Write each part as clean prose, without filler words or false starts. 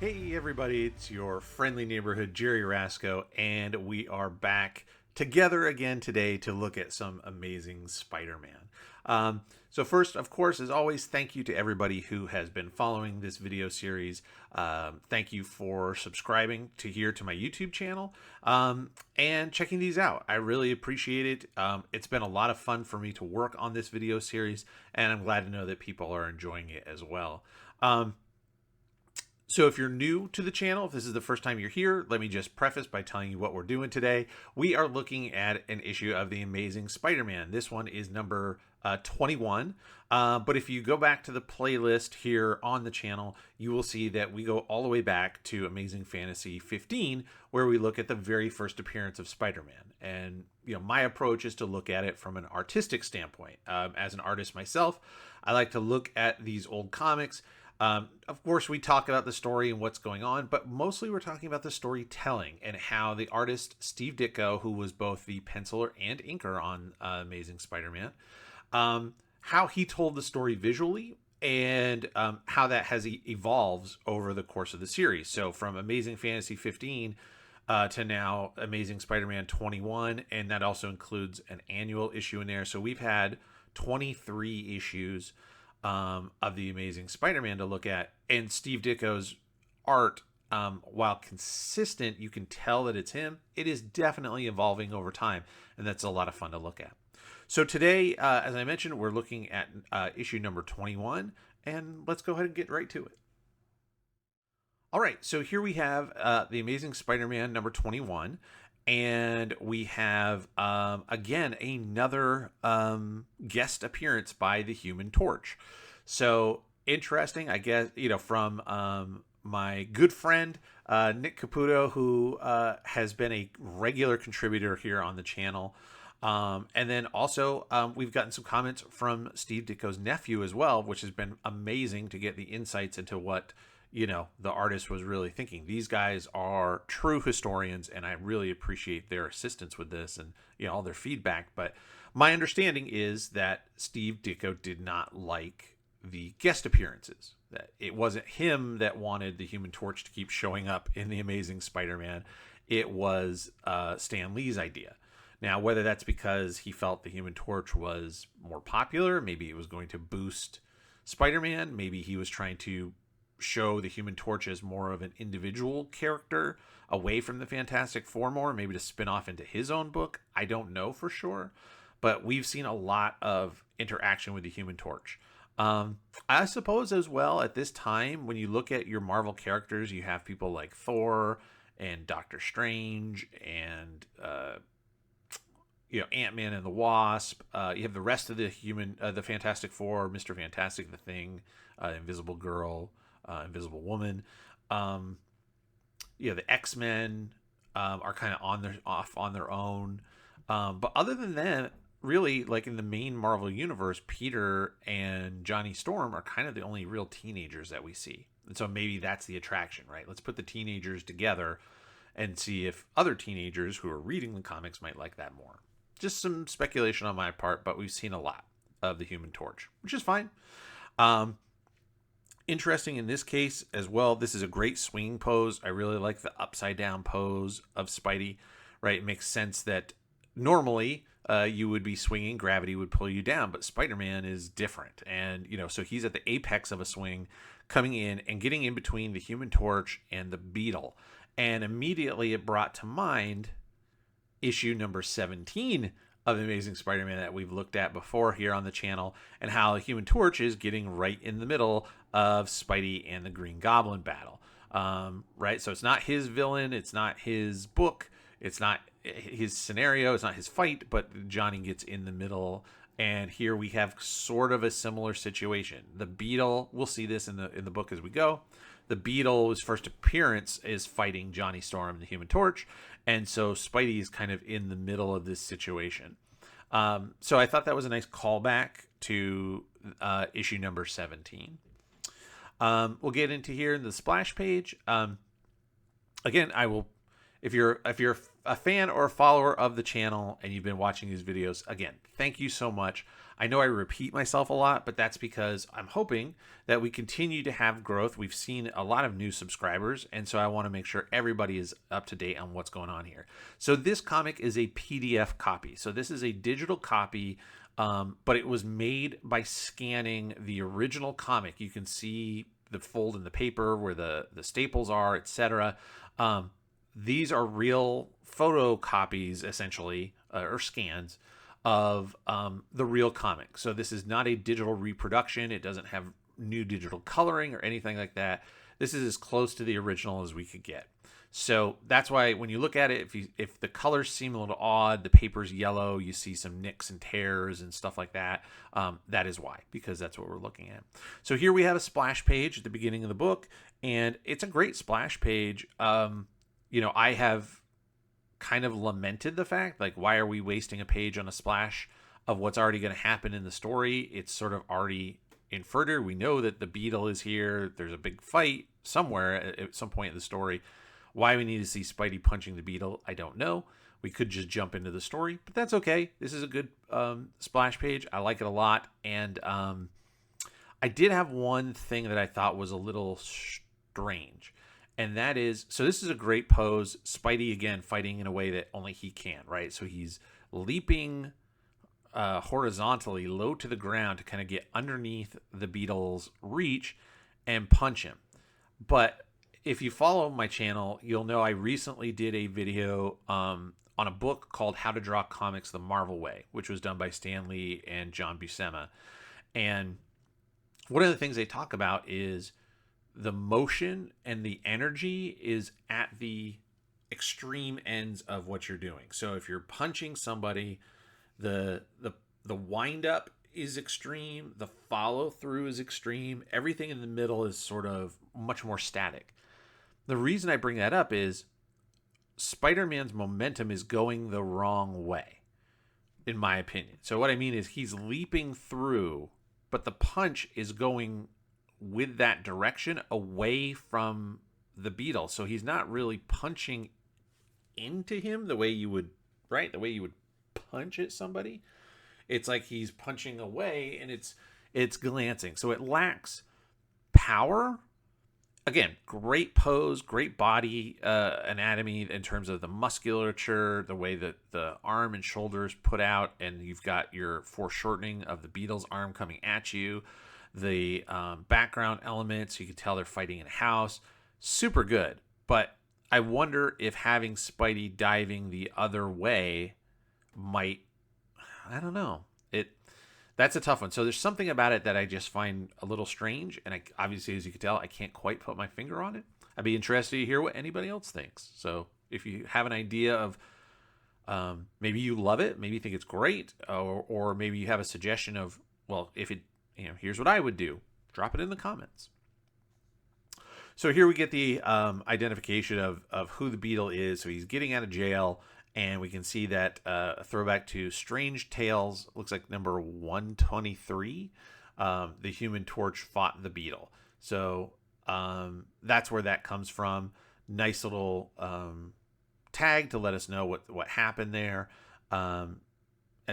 Hey everybody, it's your friendly neighborhood Jerry Rasco, and we are back together again today to look at some amazing Spider-Man. So first, of course, as always, thank you to everybody who has been following this video series. Thank you for subscribing to my YouTube channel and checking these out. I really appreciate it. It's been a lot of fun for me to work on this video series, and I'm glad to know that people are enjoying it as well. So if you're new to the channel, if this is the first time you're here, let me just preface by telling you what we're doing today. We are looking at an issue of The Amazing Spider-Man. This one is number 21. But if you go back to the playlist here on the channel, you will see that we go all the way back to Amazing Fantasy 15, where we look at the very first appearance of Spider-Man. And my approach is to look at it from an artistic standpoint. As an artist myself, I like to look at these old comics. Of course, we talk about the story and what's going on, but mostly we're talking about the storytelling and how the artist Steve Ditko, who was both the penciler and inker on Amazing Spider-Man, how he told the story visually and how that has evolved over the course of the series. So from Amazing Fantasy 15 to now Amazing Spider-Man 21, and that also includes an annual issue in there. So we've had 23 issues of the Amazing Spider-Man to look at, and Steve Ditko's art, while consistent, you can tell that it's him. It is definitely evolving over time, and that's a lot of fun to look at. So today, as I mentioned, we're looking at issue number 21, and let's go ahead and get right to it. All right, so here we have the Amazing Spider-Man number 21. And we have, again, another guest appearance by the Human Torch. So interesting, I guess, from my good friend, Nick Caputo, who has been a regular contributor here on the channel. And then also we've gotten some comments from Steve Ditko's nephew as well, which has been amazing to get the insights into what the artist was really thinking. These guys are true historians, and I really appreciate their assistance with this and all their feedback. But my understanding is that Steve Ditko did not like the guest appearances. That it wasn't him that wanted the Human Torch to keep showing up in The Amazing Spider-Man. It was Stan Lee's idea. Now, whether that's because he felt the Human Torch was more popular, maybe it was going to boost Spider-Man, maybe he was trying to show the Human Torch as more of an individual character away from the Fantastic Four more, maybe to spin off into his own book. I don't know for sure, but we've seen a lot of interaction with the Human Torch. I suppose as well at this time, when you look at your Marvel characters, you have people like Thor and Doctor Strange and Ant-Man and the Wasp. You have the rest of the Fantastic Four, Mr. Fantastic, the Thing, Invisible Girl, Invisible Woman. The X-Men are kind of off on their own. But other than that, really, like in the main Marvel universe, Peter and Johnny Storm are kind of the only real teenagers that we see. And so maybe that's the attraction, right? Let's put the teenagers together and see if other teenagers who are reading the comics might like that more. Just some speculation on my part, but we've seen a lot of the Human Torch, which is fine. Interesting in this case as well, this is a great swinging pose. I really like the upside down pose of Spidey, right? It makes sense that normally you would be swinging, gravity would pull you down, but Spider-Man is different. And, so he's at the apex of a swing, coming in and getting in between the Human Torch and the Beetle. And immediately it brought to mind issue number 17 of The Amazing Spider-Man that we've looked at before here on the channel, and how the Human Torch is getting right in the middle of Spidey and the Green Goblin battle. Right? So it's not his villain, it's not his book, it's not his scenario, it's not his fight, but Johnny gets in the middle. And here we have sort of a similar situation. The Beetle, we'll see this in the book as we go. The Beetle's first appearance is fighting Johnny Storm, the Human Torch, and so Spidey is kind of in the middle of this situation. So I thought that was a nice callback to issue number 17. We'll get into here in the splash page. Again, I will, if you're a fan or a follower of the channel and you've been watching these videos, again, thank you so much. I know I repeat myself a lot, but that's because I'm hoping that we continue to have growth. We've seen a lot of new subscribers, and so I want to make sure everybody is up to date on what's going on here. So this comic is a PDF copy. So this is a digital copy, but it was made by scanning the original comic. You can see the fold in the paper where the staples are, etc. These are real photocopies, essentially, or scans of the real comic. So this is not a digital reproduction. It doesn't have new digital coloring or anything like that. This is as close to the original as we could get. So that's why when you look at it, if the colors seem a little odd, the paper's yellow, you see some nicks and tears and stuff like that, that is why, because that's what we're looking at. So here we have a splash page at the beginning of the book, and it's a great splash page. I have kind of lamented the fact, like, why are we wasting a page on a splash of what's already going to happen in the story? It's sort of already inferred. We know that the Beetle is here. There's a big fight somewhere at some point in the story. Why we need to see Spidey punching the Beetle, I don't know. We could just jump into the story, but that's okay. This is a good splash page. I like it a lot. And I did have one thing that I thought was a little strange. And that is, so this is a great pose. Spidey, again, fighting in a way that only he can, right? So he's leaping horizontally, low to the ground to kind of get underneath the Beetle's reach and punch him. But if you follow my channel, you'll know I recently did a video on a book called How to Draw Comics the Marvel Way, which was done by Stan Lee and John Buscema. And one of the things they talk about is the motion and the energy is at the extreme ends of what you're doing. So if you're punching somebody, the wind up is extreme, the follow through is extreme, everything in the middle is sort of much more static. The reason I bring that up is Spider-Man's momentum is going the wrong way, in my opinion. So what I mean is he's leaping through, but the punch is going with that direction away from the Beetle. So he's not really punching into him the way you would, right? The way you would punch at somebody. It's like he's punching away and it's glancing. So it lacks power. Again, great pose, great body anatomy in terms of the musculature, the way that the arm and shoulders put out, and you've got your foreshortening of the Beetle's arm coming at you. The background elements, you can tell they're fighting in a house. Super good. But I wonder if having Spidey diving the other way might, I don't know. That's a tough one. So there's something about it that I just find a little strange. And obviously, as you can tell, I can't quite put my finger on it. I'd be interested to hear what anybody else thinks. So if you have an idea of maybe you love it, maybe you think it's great, or maybe you have a suggestion of, well, if it, here's what I would do. Drop it in the comments. So here we get the identification of who the Beetle is. So he's getting out of jail. And we can see that a throwback to Strange Tales, looks like number 123. The Human Torch fought the Beetle. So that's where that comes from. Nice little tag to let us know what happened there. And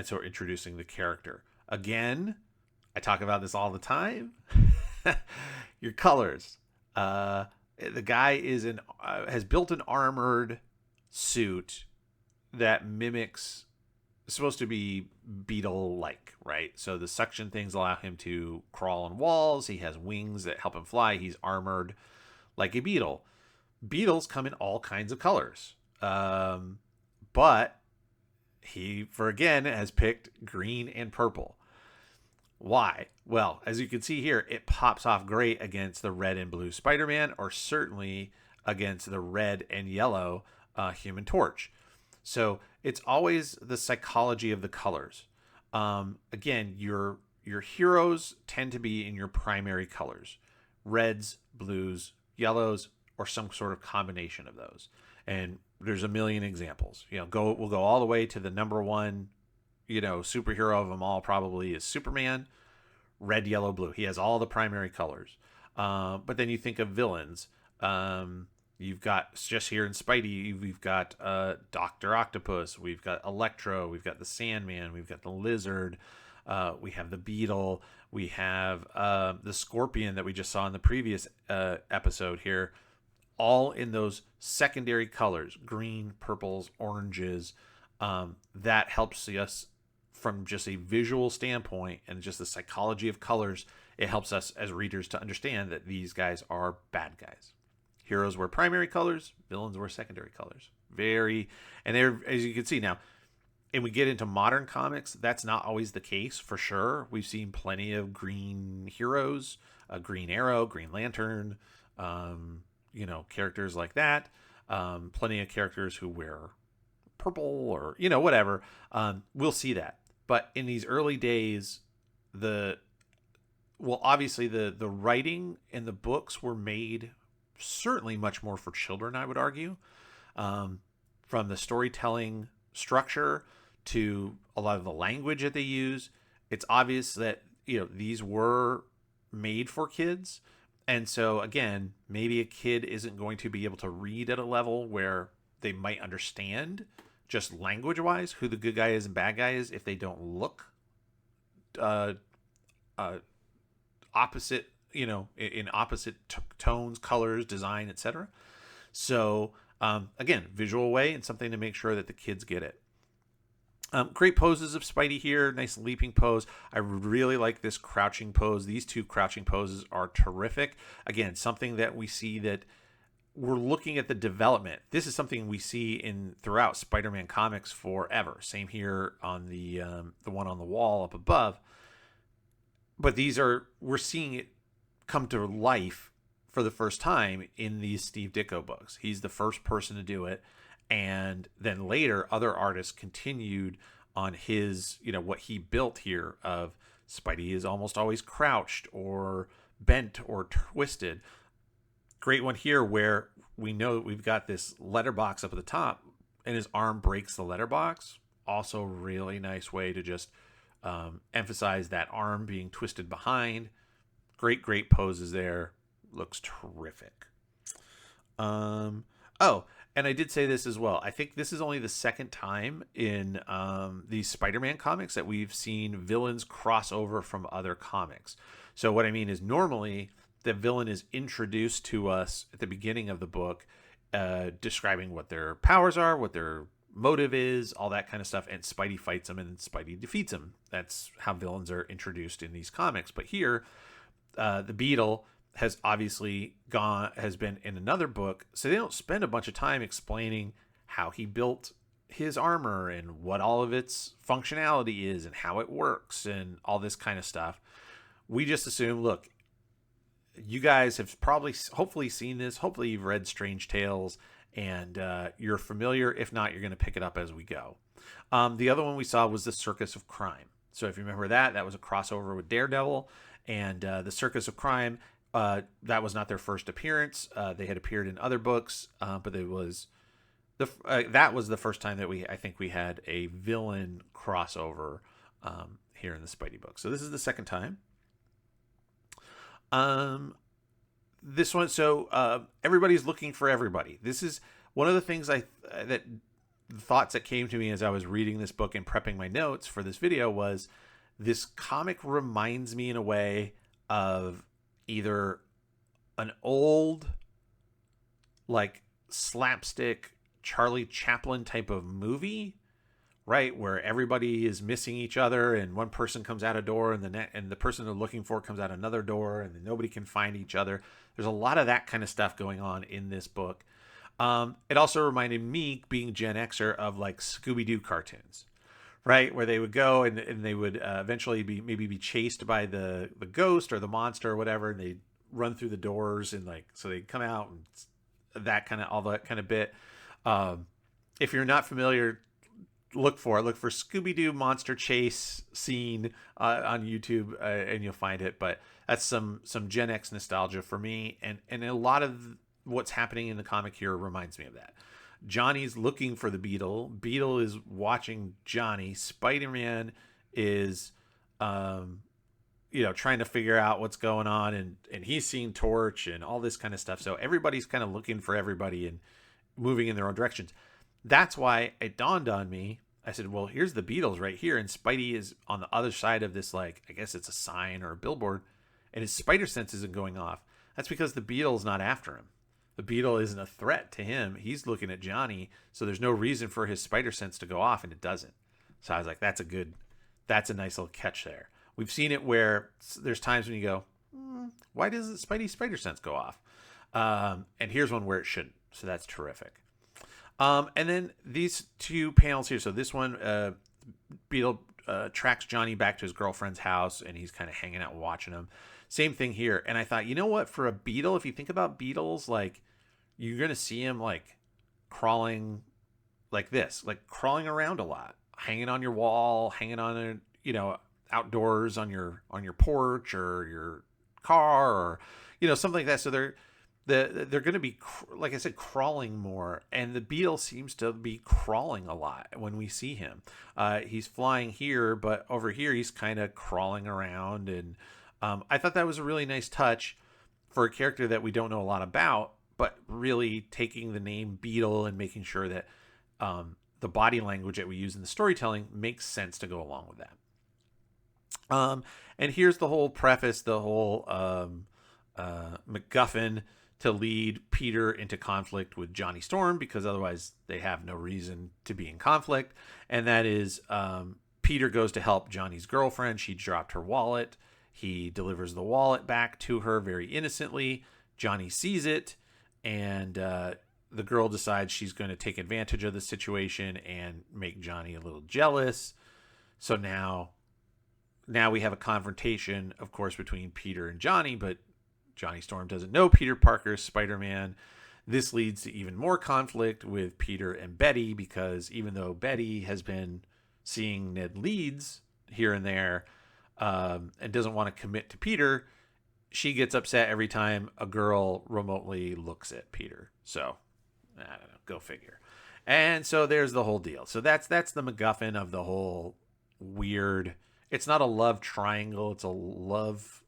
so we're introducing the character. Again, I talk about this all the time. Your colors. The guy has built an armored suit that mimics, supposed to be Beetle-like, right? So the suction things allow him to crawl on walls. He has wings that help him fly. He's armored like a beetle. Beetles come in all kinds of colors. But he, again, has picked green and purple. Why? Well, as you can see here, it pops off great against the red and blue Spider-Man, or certainly against the red and yellow Human Torch. So it's always the psychology of the colors. Again, your heroes tend to be in your primary colors: reds, blues, yellows, or some sort of combination of those. And there's a million examples. We'll go all the way to the number one, superhero of them all probably is Superman. Red, yellow, blue. He has all the primary colors. But then you think of villains. You've got, just here in Spidey, we've got Dr. Octopus, we've got Electro, we've got the Sandman, we've got the Lizard, We have the Beetle. We have the Scorpion that we just saw in the previous episode here, all in those secondary colors, green, purples, oranges. That helps us from just a visual standpoint and just the psychology of colors. It helps us as readers to understand that these guys are bad guys. Heroes wear primary colors, villains wear secondary colors. And they're, as you can see now, and we get into modern comics, that's not always the case for sure. We've seen plenty of green heroes, Green Arrow, Green Lantern, characters like that. Plenty of characters who wear purple or, whatever. We'll see that. But in these early days, obviously the writing and the books were made certainly much more for children, I would argue. From the storytelling structure to a lot of the language that they use, it's obvious that, these were made for kids. And so, again, maybe a kid isn't going to be able to read at a level where they might understand just language-wise who the good guy is and bad guy is if they don't look opposite, in opposite tones, colors, design, etc. So, again, visual way and something to make sure that the kids get it. Great poses of Spidey here. Nice leaping pose. I really like this crouching pose. These two crouching poses are terrific. Again, something that we see that we're looking at the development. This is something we see throughout Spider-Man comics forever. Same here on the one on the wall up above. But we're seeing it come to life for the first time in these Steve Ditko books. He's the first person to do it. And then later, other artists continued on his, what he built here of Spidey is almost always crouched or bent or twisted. Great one here where we know we've got this letterbox up at the top and his arm breaks the letterbox. Also really nice way to just emphasize that arm being twisted behind. Great poses there. Looks terrific. And I did say this as well. I think this is only the second time in these Spider-Man comics that we've seen villains cross over from other comics. So what I mean is normally the villain is introduced to us at the beginning of the book, describing what their powers are, what their motive is, all that kind of stuff, and Spidey fights him and Spidey defeats him. That's how villains are introduced in these comics. But here, the Beetle has been in another book, so they don't spend a bunch of time explaining how he built his armor and what all of its functionality is and how it works and all this kind of stuff. We just assume, look, you guys have hopefully seen this. Hopefully you've read Strange Tales and you're familiar. If not, you're going to pick it up as we go. The other one we saw was the Circus of Crime. So if you remember that was a crossover with Daredevil, and the Circus of Crime, that was not their first appearance. They had appeared in other books, but that was the first time that I think we had a villain crossover here in the Spidey book. So this is the second time. This one, so everybody's looking for everybody. This is one of the things thoughts that came to me as I was reading this book and prepping my notes for this video was this comic reminds me in a way of either an old, like, slapstick Charlie Chaplin type of movie, right, where everybody is missing each other and one person comes out a door and the person they're looking for comes out another door and then nobody can find each other. There's a lot of that kind of stuff going on in this book. It also reminded me, being Gen Xer, of like Scooby-Doo cartoons, right? Where they would go and they would eventually be chased by the ghost or the monster or whatever, and they'd run through the doors and so they'd come out and all that kind of bit. If you're not familiar, look for Scooby-Doo monster chase scene on YouTube and you'll find it. But that's some Gen X nostalgia for me, and a lot of what's happening in the comic here reminds me of that. Johnny's looking for the Beetle. Beetle is watching Johnny. Spider-Man is, trying to figure out what's going on, and he's seeing Torch and all this kind of stuff. So everybody's kind of looking for everybody and moving in their own directions. That's why it dawned on me I said, well, here's the Beatles right here, and Spidey is on the other side of this, like, I guess it's a sign or a billboard, and his spider sense isn't going off. That's because the Beetle's not after him. The Beetle isn't a threat to him. He's looking at Johnny, so there's no reason for his spider sense to go off, and it doesn't. So I was like, that's a nice little catch there. We've seen it where there's times when you go, why doesn't Spidey's spider sense go off? And here's one where it shouldn't. So that's terrific. And then these two panels here. So this one, Beetle tracks Johnny back to his girlfriend's house, and he's kind of hanging out watching him. Same thing here. And I thought, you know what? For a Beetle, if you think about Beetles, like, you're going to see him, like, crawling like this, like crawling around a lot, hanging on your wall, hanging on, outdoors on your porch or your car, or, something like that. So they're going to be, like I said, crawling more, and the Beetle seems to be crawling a lot when we see him. He's flying here, but over here he's kind of crawling around, and I thought that was a really nice touch for a character that we don't know a lot about, but really taking the name Beetle and making sure that the body language that we use in the storytelling makes sense to go along with that. And here's the whole preface, the whole MacGuffin to lead Peter into conflict with Johnny Storm, because otherwise they have no reason to be in conflict. And that is Peter goes to help Johnny's girlfriend. She dropped her wallet. He delivers the wallet back to her very innocently. Johnny sees it, and the girl decides she's going to take advantage of the situation and make Johnny a little jealous. So now we have a confrontation, of course, between Peter and Johnny, but Johnny Storm doesn't know Peter Parker's Spider-Man. This leads to even more conflict with Peter and Betty, because even though Betty has been seeing Ned Leeds here and there, and doesn't want to commit to Peter, she gets upset every time a girl remotely looks at Peter. So, I don't know, go figure. And so there's the whole deal. So that's the MacGuffin of the whole weird. It's not a love triangle. It's a love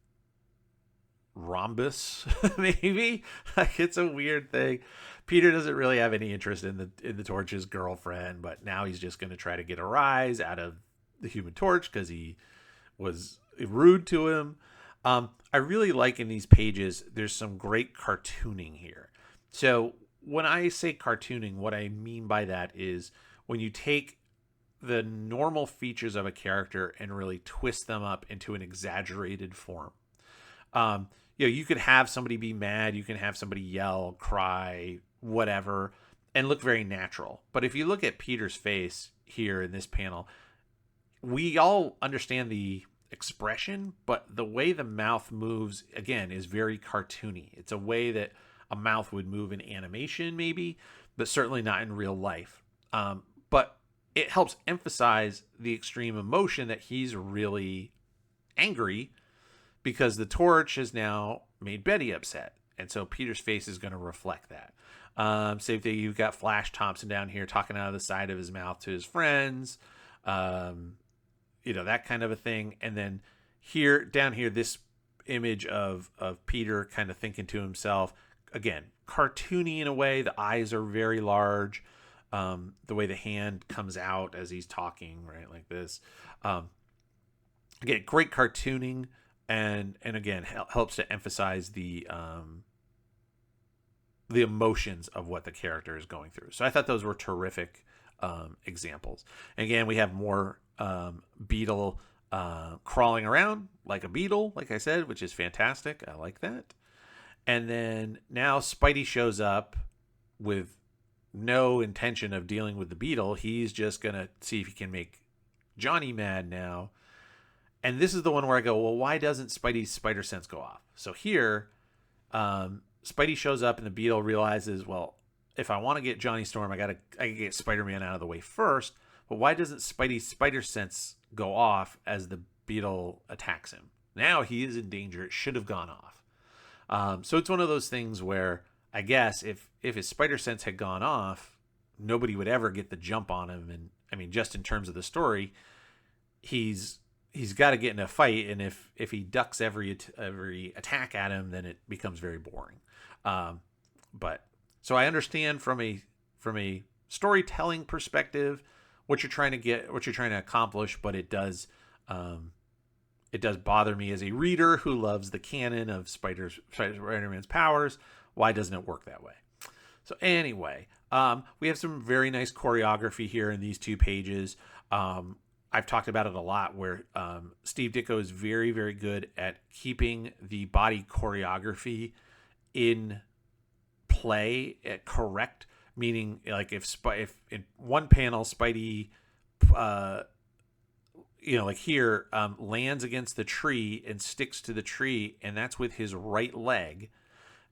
rhombus, maybe. Like, it's a weird thing. Peter doesn't really have any interest in the Torch's girlfriend, but now he's just going to try to get a rise out of the Human Torch because he was rude to him. I really like in these pages, there's some great cartooning here. So when I say cartooning, what I mean by that is when you take the normal features of a character and really twist them up into an exaggerated form. You could have somebody be mad, you can have somebody yell, cry, whatever, and look very natural. But if you look at Peter's face here in this panel, we all understand the expression, but the way the mouth moves, again, is very cartoony. It's a way that a mouth would move in animation, maybe, but certainly not in real life. But it helps emphasize the extreme emotion that he's really angry because the Torch has now made Betty upset. And so Peter's face is going to reflect that. Same thing, you've got Flash Thompson down here talking out of the side of his mouth to his friends. That kind of a thing. And then down here, this image of Peter kind of thinking to himself, again, cartoony in a way. The eyes are very large. The way the hand comes out as he's talking, right, like this. Again, great cartooning, and again, helps to emphasize the emotions of what the character is going through. So I thought those were terrific examples. And again, we have more Beetle crawling around like a beetle, like I said, which is fantastic. I like that. And then now Spidey shows up with no intention of dealing with the Beetle. He's just going to see if he can make Johnny mad now. And this is the one where I go, well, why doesn't Spidey's spider sense go off? So here, Spidey shows up and the Beetle realizes, well, if I want to get Johnny Storm, I gotta get Spider-Man out of the way first. But why doesn't Spidey's spider sense go off as the Beetle attacks him? Now he is in danger. It should have gone off. So it's one of those things where I guess if his spider sense had gone off, nobody would ever get the jump on him. And I mean, just in terms of the story, he's got to get in a fight, and if he ducks every attack at him, then it becomes very boring. But so I understand from a storytelling perspective what you're trying to accomplish, but it does bother me as a reader who loves the canon of Spider-Man's powers. Why doesn't it work that way? So anyway, we have some very nice choreography here in these 2 pages. I've talked about it a lot, where Steve Ditko is very, very good at keeping the body choreography in play at correct, meaning like if in one panel Spidey like here lands against the tree and sticks to the tree, and that's with his right leg.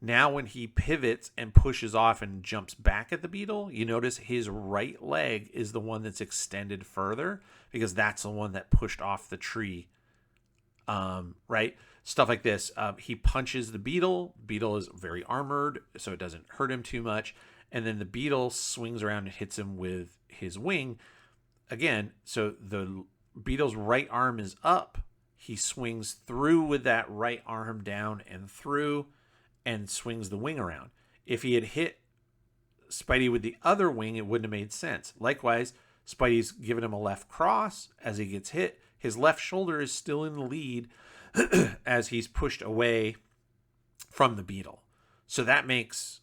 Now when he pivots and pushes off and jumps back at the Beetle, you notice his right leg is the one that's extended further, because that's the one that pushed off the tree. Right? Stuff like this. He punches the Beetle. Beetle is very armored, so it doesn't hurt him too much. And then the Beetle swings around and hits him with his wing. Again, so the Beetle's right arm is up. He swings through with that right arm down and through, and swings the wing around. If he had hit Spidey with the other wing, it wouldn't have made sense. Likewise, Spidey's giving him a left cross as he gets hit. His left shoulder is still in the lead as he's pushed away from the Beetle. So that makes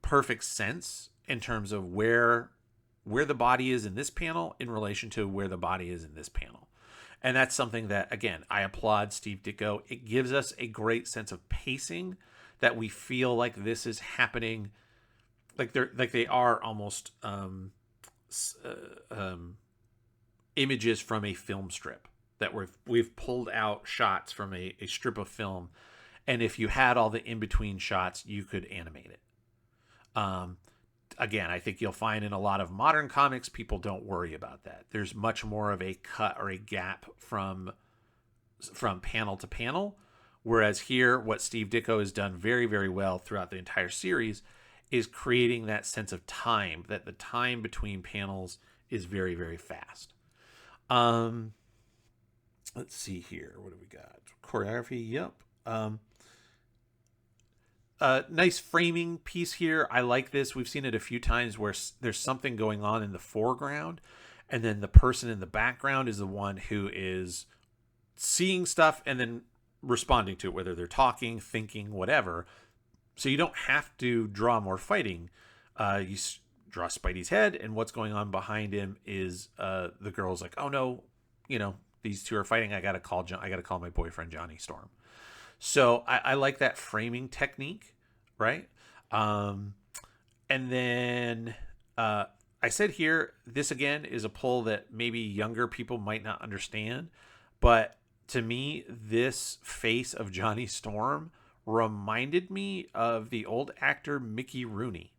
perfect sense in terms of where the body is in this panel in relation to where the body is in this panel. And that's something that, again, I applaud Steve Ditko. It gives us a great sense of pacing, that we feel like this is happening, like they are almost images from a film strip, that we've pulled out shots from a strip of film, and if you had all the in-between shots, you could animate it. Again, I think you'll find in a lot of modern comics, people don't worry about that. There's much more of a cut or a gap from panel to panel. Whereas here, what Steve Ditko has done very, very well throughout the entire series is creating that sense of time, that the time between panels is very, very fast. Let's see here. What do we got? Choreography. Yep. Nice framing piece here. I like this. We've seen it a few times where there's something going on in the foreground, and then the person in the background is the one who is seeing stuff and then responding to it, whether they're talking, thinking, whatever. So you don't have to draw more fighting. You draw Spidey's head, and what's going on behind him is the girl's like, oh no, these two are fighting. I gotta call my boyfriend Johnny Storm. So I like that framing technique, right? And then I said here, this again is a pull that maybe younger people might not understand, but to me, this face of Johnny Storm reminded me of the old actor Mickey Rooney.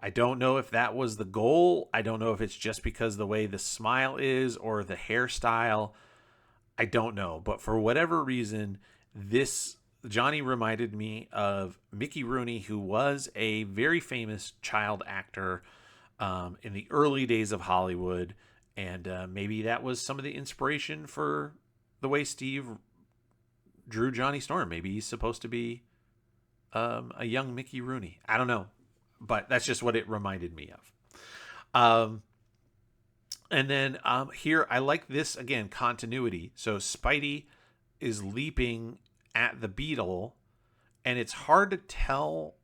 I don't know if that was the goal. I don't know if it's just because the way the smile is or the hairstyle. I don't know. But for whatever reason, this Johnny reminded me of Mickey Rooney, who was a very famous child actor in the early days of Hollywood. And maybe that was some of the inspiration for the way Steve drew Johnny Storm. Maybe he's supposed to be a young Mickey Rooney. I don't know, but that's just what it reminded me of. And then here, I like this, again, continuity. So Spidey is leaping at the Beetle, and it's hard to tell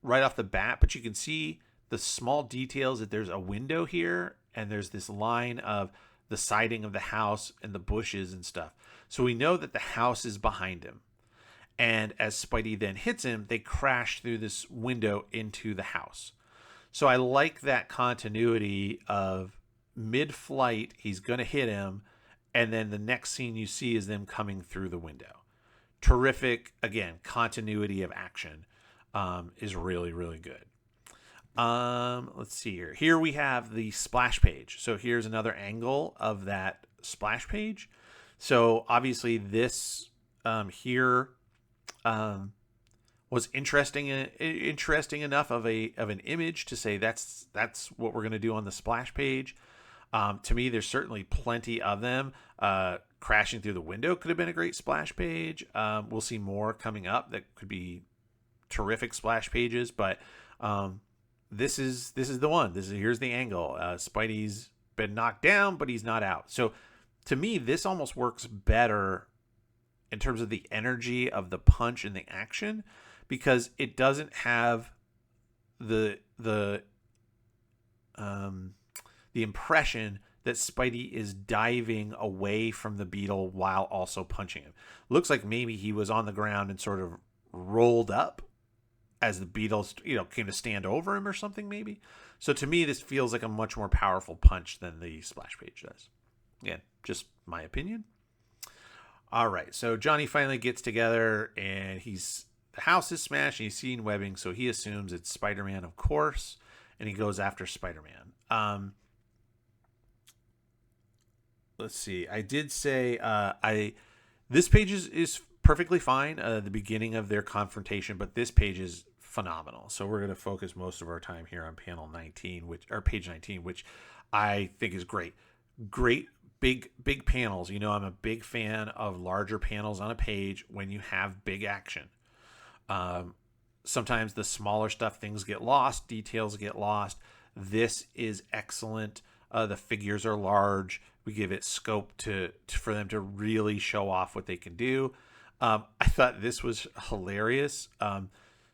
right off the bat, but you can see the small details that there's a window here, and there's this line of the siding of the house and the bushes and stuff. So we know that the house is behind him. And as Spidey then hits him, they crash through this window into the house. So I like that continuity of mid-flight, he's going to hit him, and then the next scene you see is them coming through the window. Terrific, again, continuity of action is really, really good. Let's see here. Here we have the splash page. So here's another angle of that splash page. So obviously this here was interesting enough of an image to say that's what we're going to do on the splash page. To me, there's certainly plenty of them. Crashing through the window could have been a great splash page. We'll see more coming up that could be terrific splash pages, but this is the one. Here's the angle. Spidey's been knocked down, but he's not out. So to me, this almost works better in terms of the energy of the punch and the action, because it doesn't have the impression that Spidey is diving away from the Beetle while also punching him. Looks like maybe he was on the ground and sort of rolled up as the Beatles, came to stand over him or something maybe. So to me, this feels like a much more powerful punch than the splash page does. Again, just my opinion. All right, so Johnny finally gets together, and the house is smashed, and he's seeing webbing, so he assumes it's Spider-Man, of course, and he goes after Spider-Man. Let's see. I did say this page is perfectly fine. The beginning of their confrontation, but this page is phenomenal. So we're going to focus most of our time here on page 19, which I think is great. Great big panels. I'm a big fan of larger panels on a page when you have big action. Sometimes the smaller stuff, things get lost, details get lost. This is excellent. The figures are large. We give it scope for them to really show off what they can do. I thought this was hilarious.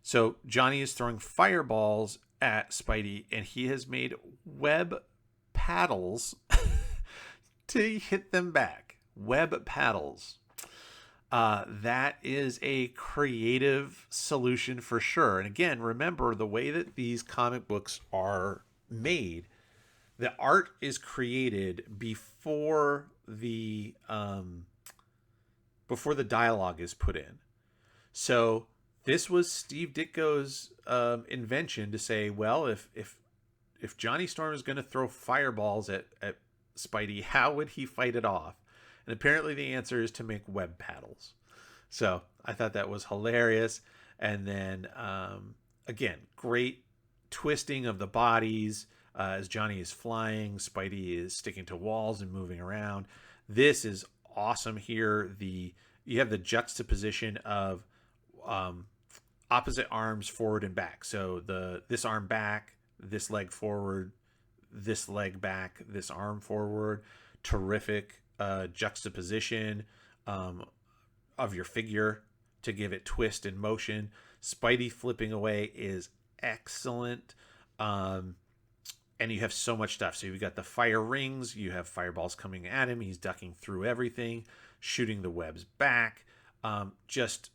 So Johnny is throwing fireballs at Spidey, and he has made web paddles to hit them back. Web paddles. That is a creative solution for sure. And again, remember the way that these comic books are made. The art is created before the dialogue is put in. So this was Steve Ditko's invention to say, well, if Johnny Storm is going to throw fireballs at Spidey, how would he fight it off? And apparently the answer is to make web paddles. So I thought that was hilarious. And then again, great twisting of the bodies. As Johnny is flying, Spidey is sticking to walls and moving around. This is awesome here. You have the juxtaposition of opposite arms forward and back. So this arm back, this leg forward, this leg back, this arm forward. Terrific juxtaposition of your figure to give it twist and motion. Spidey flipping away is excellent. And you have so much stuff. So you've got the fire rings. You have fireballs coming at him. He's ducking through everything, shooting the webs back. Just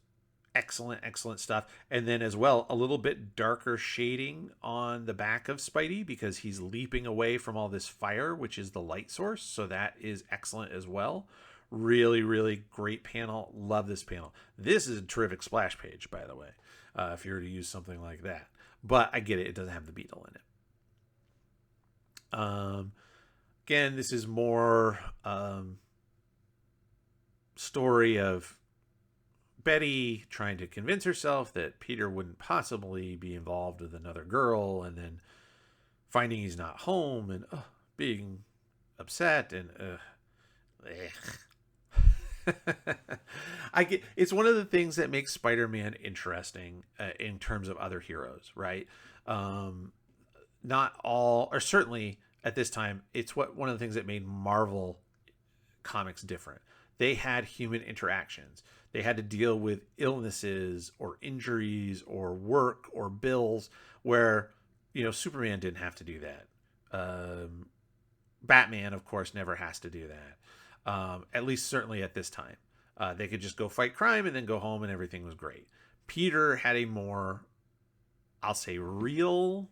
excellent stuff. And then as well, a little bit darker shading on the back of Spidey because he's leaping away from all this fire, which is the light source. So that is excellent as well. Really, really great panel. Love this panel. This is a terrific splash page, by the way, if you were to use something like that. But I get it. It doesn't have the Beetle in it. Again, this is more story of Betty trying to convince herself that Peter wouldn't possibly be involved with another girl, and then finding he's not home and being upset and I get it's one of the things that makes Spider-Man interesting in terms of other heroes, right? Not all, or certainly at this time, it's one of the things that made Marvel comics different. They had human interactions. They had to deal with illnesses or injuries or work or bills where, Superman didn't have to do that. Batman, of course, never has to do that. At least certainly at this time. They could just go fight crime and then go home and everything was great. Peter had a more, I'll say, real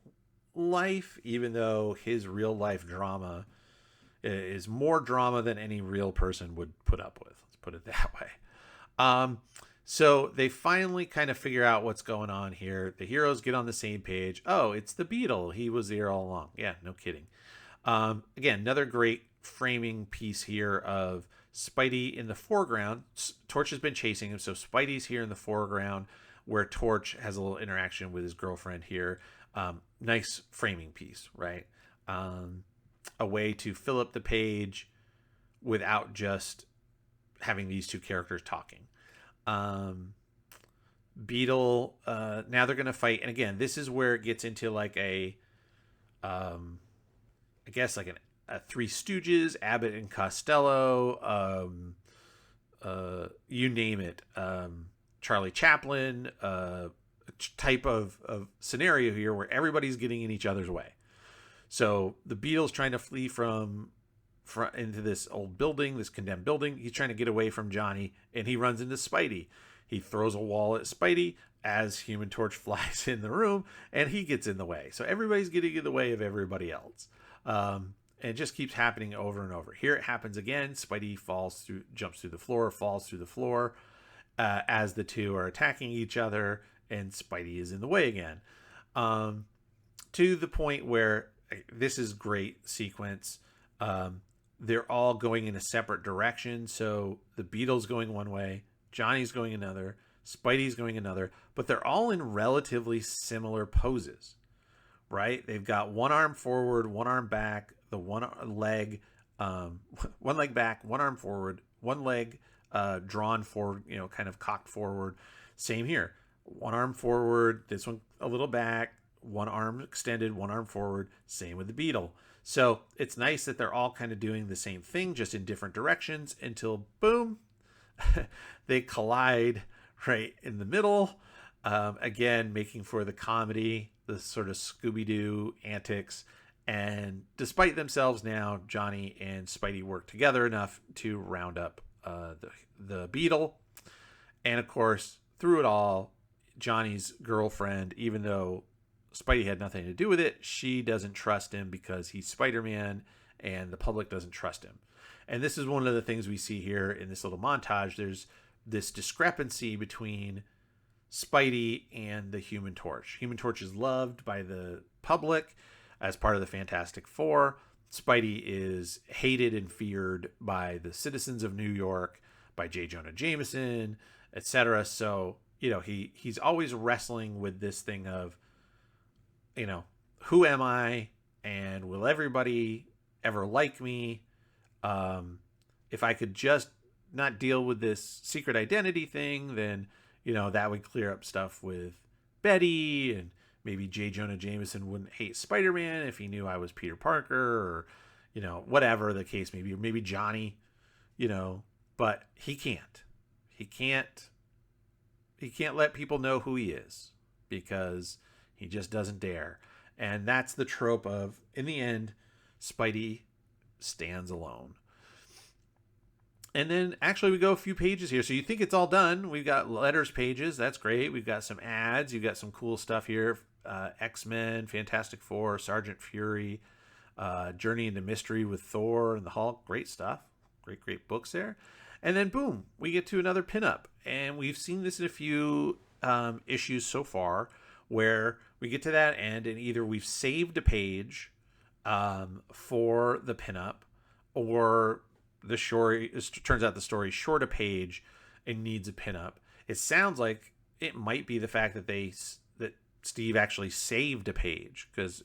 life, even though his real life drama is more drama than any real person would put up with. Let's put it that way. So they finally kind of figure out what's going on here. The heroes get on the same page. Oh, it's the Beetle. He was there all along. Yeah, no kidding. Again, another great framing piece here of Spidey in the foreground. Torch has been chasing him, so Spidey's here in the foreground where Torch has a little interaction with his girlfriend here. Nice framing piece, right? A way to fill up the page without just having these two characters talking. Beetle, now they're going to fight. And again, this is where it gets into like I guess like Three Stooges, Abbott and Costello, you name it, Charlie Chaplin, type of scenario here where everybody's getting in each other's way. So the Beetle's trying to flee from into this old building, this condemned building. He's trying to get away from Johnny, and he runs into Spidey. He throws a wall at Spidey as Human Torch flies in the room, and he gets in the way. So everybody's getting in the way of everybody else. And it just keeps happening over and over. Here it happens again. Spidey jumps through the floor, falls through the floor as the two are attacking each other, and Spidey is in the way again. To the point where this is great sequence. They're all going in a separate direction. So the Beetle's going one way, Johnny's going another, Spidey's going another, but they're all in relatively similar poses, right? They've got one arm forward, one arm back, the one leg back, one arm forward, one leg drawn forward, kind of cocked forward. Same here. One arm forward, this one a little back, one arm extended, one arm forward. Same with the Beetle. So it's nice that they're all kind of doing the same thing, just in different directions, until boom, they collide right in the middle. Again, making for the comedy, the sort of Scooby-Doo antics. And despite themselves now, Johnny and Spidey work together enough to round up the Beetle. And of course, through it all, Johnny's girlfriend, even though Spidey had nothing to do with it, she doesn't trust him because he's Spider-Man and the public doesn't trust him. And this is one of the things we see here in this little montage. There's this discrepancy between Spidey and the Human Torch. Human Torch is loved by the public as part of the Fantastic Four. Spidey is hated and feared by the citizens of New York, by J. Jonah Jameson, etc. So, he's always wrestling with this thing of, who am I, and will everybody ever like me? If I could just not deal with this secret identity thing, then, that would clear up stuff with Betty, and maybe J. Jonah Jameson wouldn't hate Spider-Man if he knew I was Peter Parker, or, whatever the case may be, or maybe Johnny, but he can't. He can't let people know who he is because he just doesn't dare. And that's the trope of, in the end, Spidey stands alone. And then actually we go a few pages here. So you think it's all done. We've got letters pages. That's great. We've got some ads. You've got some cool stuff here. X-Men, Fantastic Four, Sergeant Fury, Journey into Mystery with Thor and the Hulk. Great stuff. Great books there. And then boom, we get to another pinup. And we've seen this in a few issues so far, where we get to that end and either we've saved a page for the pinup, or the story, it turns out the story's short a page and needs a pinup. It sounds like it might be the fact that Steve actually saved a page, because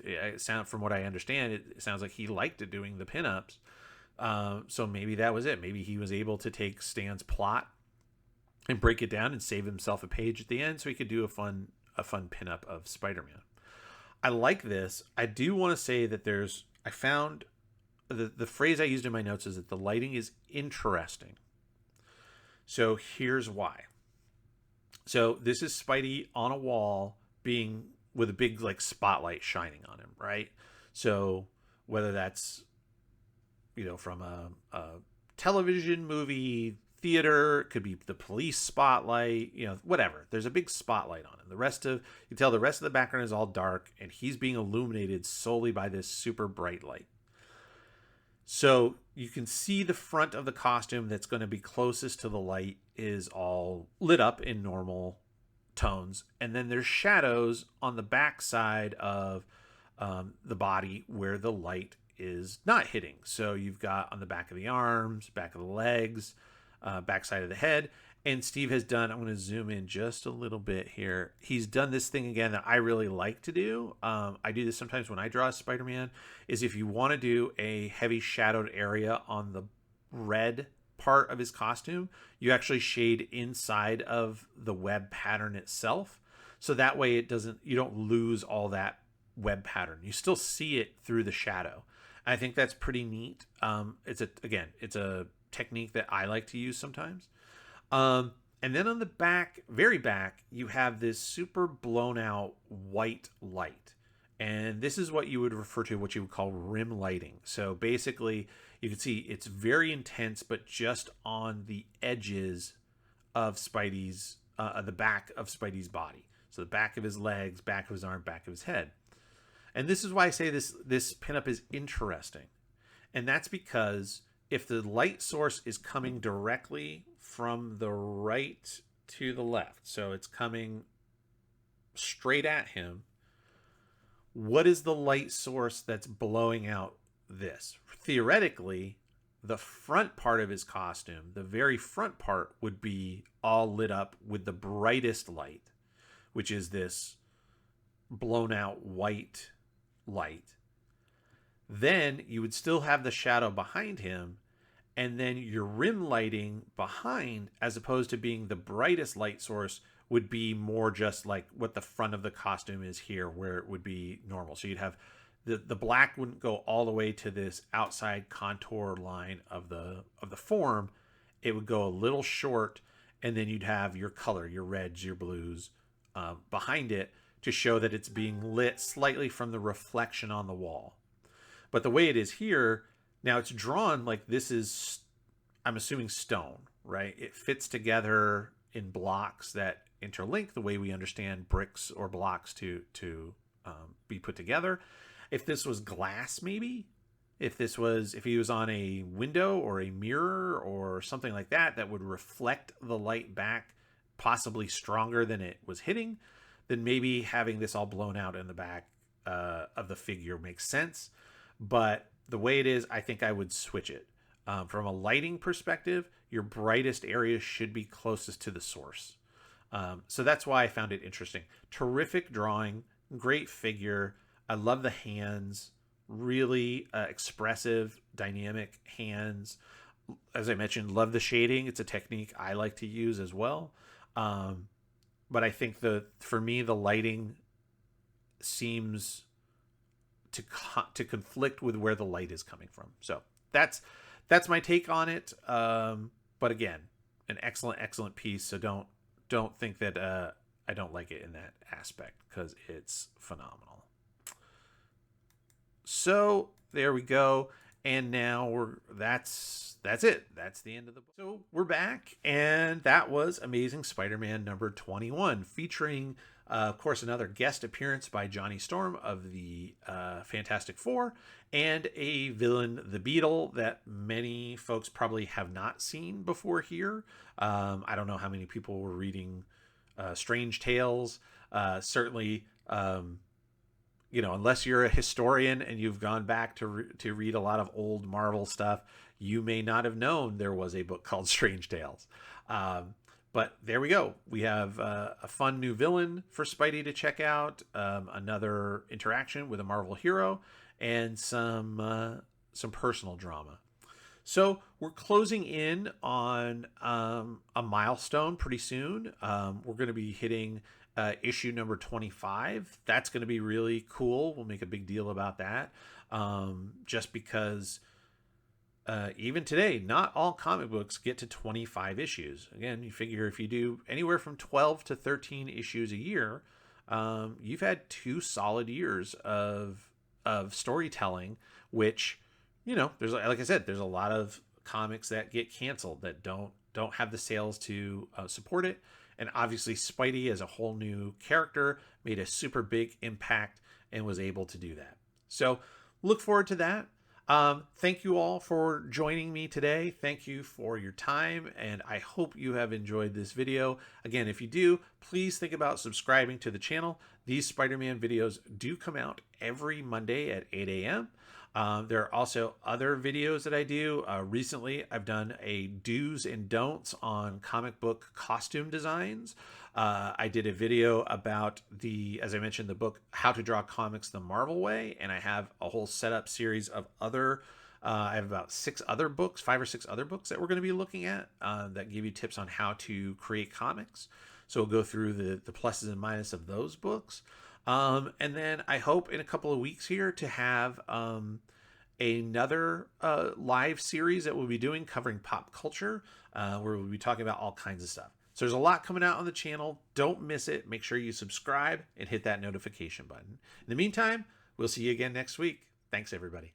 from what I understand, it sounds like he liked it doing the pinups. So maybe that was it. Maybe he was able to take Stan's plot and break it down and save himself a page at the end, so he could do a fun pinup of Spider-Man. I like this. I do want to say that I found the phrase I used in my notes is that the lighting is interesting. So here's why. So this is Spidey on a wall with a big spotlight shining on him, right? So whether that's, from a television, movie, theater, it could be the police spotlight, whatever. There's a big spotlight on him. You can tell the rest of the background is all dark, and he's being illuminated solely by this super bright light. So you can see the front of the costume that's going to be closest to the light is all lit up in normal tones. And then there's shadows on the back side of the body where the light is not hitting. So you've got on the back of the arms, back of the legs, back side of the head. And Steve has done, I'm going to zoom in just a little bit here. He's done this thing again that I really like to do. I do this sometimes when I draw a Spider-Man, is if you want to do a heavy shadowed area on the red part of his costume, you actually shade inside of the web pattern itself. So that way you don't lose all that web pattern. You still see it through the shadow. I think that's pretty neat. It's a technique that I like to use sometimes. Um, and then on the back, very back, you have this super blown out white light. And this is what you would refer to, what you would call rim lighting. So basically, you can see it's very intense, but just on the edges of the back of Spidey's body. So the back of his legs, back of his arm, back of his head. And this is why I say this pinup is interesting. And that's because if the light source is coming directly from the right to the left, so it's coming straight at him, what is the light source that's blowing out this? Theoretically, the front part of his costume, the very front part, would be all lit up with the brightest light, which is this blown out white light. Then you would still have the shadow behind him, and then your rim lighting behind, as opposed to being the brightest light source, would be more just like what the front of the costume is here, where it would be normal. So you'd have the black wouldn't go all the way to this outside contour line of the form. It would go a little short, and then you'd have your color, your reds, your blues, behind it to show that it's being lit slightly from the reflection on the wall. But the way it is here, now it's drawn like this is, I'm assuming, stone, right? It fits together in blocks that interlink the way we understand bricks or blocks to be put together. If this was glass, maybe, if he was on a window or a mirror or something like that, that would reflect the light back, possibly stronger than it was hitting, then maybe having this all blown out in the back of the figure makes sense. But the way it is, I think I would switch it. From a lighting perspective, your brightest area should be closest to the source. So that's why I found it interesting. Terrific drawing, great figure. I love the hands, really expressive, dynamic hands. As I mentioned, love the shading. It's a technique I like to use as well. But I think for me, the lighting seems to conflict with where the light is coming from. So that's my take on it. But again, an excellent piece. So don't think that I don't like it in that aspect, because it's phenomenal. So there we go. And now that's it. That's the end of the book. So we're back, and that was Amazing Spider-Man number 21, featuring, of course, another guest appearance by Johnny Storm of the Fantastic Four, and a villain, the Beetle, that many folks probably have not seen before here. I don't know how many people were reading Strange Tales. Certainly, unless you're a historian and you've gone back to read a lot of old Marvel stuff, you may not have known there was a book called Strange Tales. But there we go. We have a fun new villain for Spidey to check out, another interaction with a Marvel hero, and some personal drama. So we're closing in on a milestone pretty soon. We're going to be hitting issue number 25. That's going to be really cool. We'll make a big deal about that, just because even today, not all comic books get to 25 issues. Again, you figure if you do anywhere from 12 to 13 issues a year, you've had 2 solid years of storytelling, which, there's, like I said, there's a lot of comics that get canceled that don't have the sales to support it. And obviously Spidey, as a whole new character, made a super big impact and was able to do that. So look forward to that. Thank you all for joining me today. Thank you for your time, and I hope you have enjoyed this video. Again, if you do, please think about subscribing to the channel. These Spider-Man videos do come out every Monday at 8 a.m. There are also other videos that I do. Recently, I've done a do's and don'ts on comic book costume designs. I did a video about as I mentioned, the book How to Draw Comics the Marvel Way, and I have a whole setup series of other, I have about 5 or 6 other books that we're going to be looking at that give you tips on how to create comics. So we'll go through the pluses and minuses of those books. And then I hope in a couple of weeks here to have another live series that we'll be doing covering pop culture, where we'll be talking about all kinds of stuff. So there's a lot coming out on the channel. Don't miss it. Make sure you subscribe and hit that notification button. In the meantime, we'll see you again next week. Thanks, everybody.